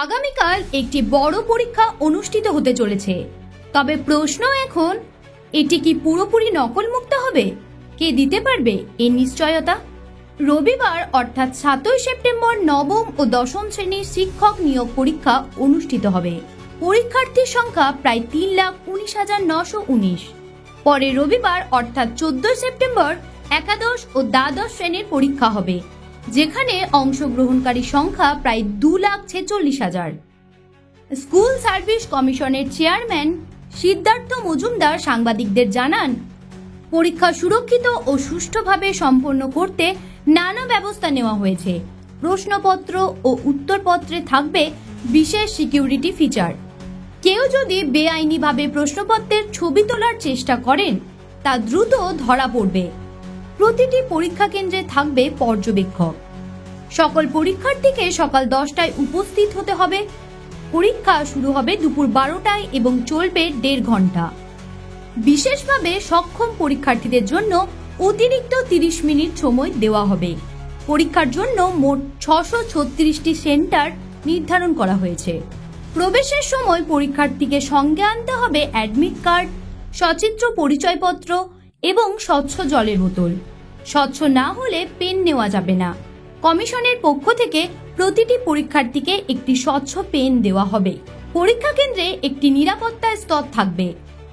আগামীকাল একটি বড় পরীক্ষা অনুষ্ঠিত হতে চলেছে। তবে প্রশ্ন এখন, এটি কি পুরোপুরি নকলমুক্ত হবে? কে দিতে পারবে এই নিশ্চয়তা? রবিবার অর্থাৎ 7ই সেপ্টেম্বর নবম ও দশম শ্রেণীর শিক্ষক নিয়োগ পরীক্ষা অনুষ্ঠিত হবে। পরীক্ষার্থীর সংখ্যা প্রায় 3,19,919। পরে রবিবার অর্থাৎ 14 সেপ্টেম্বর একাদশ ও দ্বাদশ শ্রেণীর পরীক্ষা হবে, যেখানে অংশগ্রহণকারী সংখ্যা প্রায় 2,46,000। স্কুল সার্ভিস কমিশনের চেয়ারম্যান সিদ্ধার্থ মজুমদার সাংবাদিকদের জানান, পরীক্ষা সুরক্ষিত ও সুষ্ঠুভাবে সম্পন্ন করতে নানা ব্যবস্থা নেওয়া হয়েছে। প্রশ্নপত্র ও উত্তরপত্রে থাকবে বিশেষ সিকিউরিটি ফিচার। কেউ যদি বেআইনিভাবে প্রশ্নপত্রের ছবি তোলার চেষ্টা করেন, তা দ্রুত ধরা পড়বে। প্রতিটি পরীক্ষা কেন্দ্রে থাকবে পর্যবেক্ষক। সকল পরীক্ষার্থীকে সকাল 10টায় উপস্থিত হতে হবে। পরীক্ষা শুরু হবে দুপুর 12টায় এবং চলবে 1.5 ঘন্টা। বিশেষভাবে সক্ষম পরীক্ষার্থীদের জন্য অতিরিক্ত 30 মিনিট সময় দেওয়া হবে। পরীক্ষার জন্য মোট 636টি সেন্টার নির্ধারণ করা হয়েছে। প্রবেশের সময় পরীক্ষার্থীকে সঙ্গে আনতে হবে অ্যাডমিট কার্ড, সচিত্র পরিচয়পত্র এবং স্বচ্ছ জলের বোতল। স্বচ্ছ না হলে পেন নেওয়া যাবে না। কমিশনের পক্ষ থেকে প্রতিটি পরীক্ষার্থীকে একটি স্বচ্ছ পেন দেওয়া হবে। পরীক্ষা কেন্দ্রে একটি নিরাপত্তা স্তর থাকবে।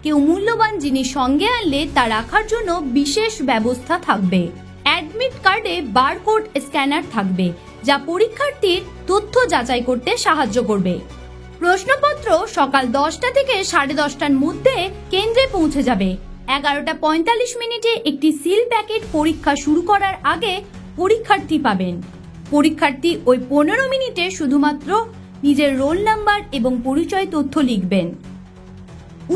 কেউ মূল্যবান জিনিস সঙ্গে আনলে তা রাখার জন্য বিশেষ ব্যবস্থা থাকবে। অ্যাডমিট কার্ডে বারকোড স্ক্যানার থাকবে, যা পরীক্ষার্থীর তথ্য যাচাই করতে সাহায্য করবে। প্রশ্নপত্র সকাল 10টা থেকে 10:30টার মধ্যে কেন্দ্রে পৌঁছে যাবে। 11:45 একটি সিল প্যাকেট পরীক্ষা শুরু করার আগে পরীক্ষার্থী পাবেন। পরীক্ষার্থী ওই 15 মিনিটে শুধুমাত্র নিজের রোল নাম্বার এবং পরিচয় তথ্য লিখবেন।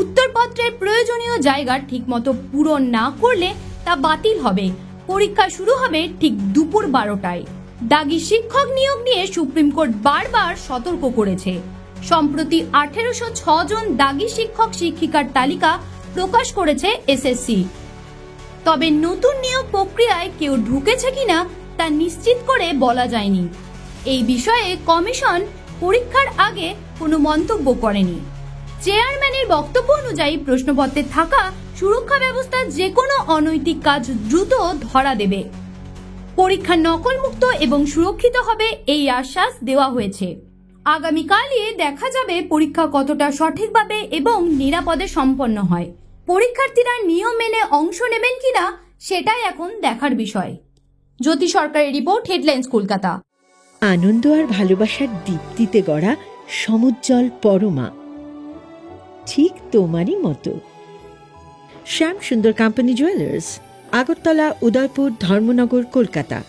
উত্তরপত্রের প্রয়োজনীয় জায়গা ঠিকমতো পূরণ না করলে তা বাতিল হবে। পরীক্ষা শুরু হবে ঠিক দুপুর 12টায়। দাগি শিক্ষক নিয়োগ নিয়ে সুপ্রিম কোর্ট বারবার সতর্ক করেছে। সম্প্রতি 1806 জন দাগি শিক্ষক শিক্ষিকার তালিকা প্রকাশ করেছে এসএসসি। তবে নতুন নিয়োগ প্রক্রিয়ায় কেউ ঢুকেছে কিনা তা নিশ্চিত করে বলা যায়নি। এই বিষয়ে কমিশন পরীক্ষার আগে কোনো মন্তব্য করেনি। চেয়ারম্যানের বক্তব্য অনুযায়ী প্রশ্নপত্রে থাকা সুরক্ষা ব্যবস্থা যে কোনো অনৈতিক কাজ দ্রুত ধরা দেবে। পরীক্ষা নকলমুক্ত এবং সুরক্ষিত হবে, এই আশ্বাস দেওয়া হয়েছে। আগামীকালই দেখা যাবে পরীক্ষা কতটা সঠিকভাবে এবং নিরাপদে সম্পন্ন হয়। পরীক্ষার্থীরা নিয়ম মেনে অংশ নেবেন কিনা সেটাই এখন দেখার বিষয়। জ্যোতি সরকারের রিপোর্ট, হেডলাইন্স কলকাতা। আনন্দ আর ভালোবাসার দীপ্তিতে গড়া সমুজ্জ্বল পরমা, ঠিক তোমারই মতো। শ্যাম সুন্দর কোম্পানি জুয়েলার্স, আগরতলা, উদয়পুর, ধর্মনগর, কলকাতা।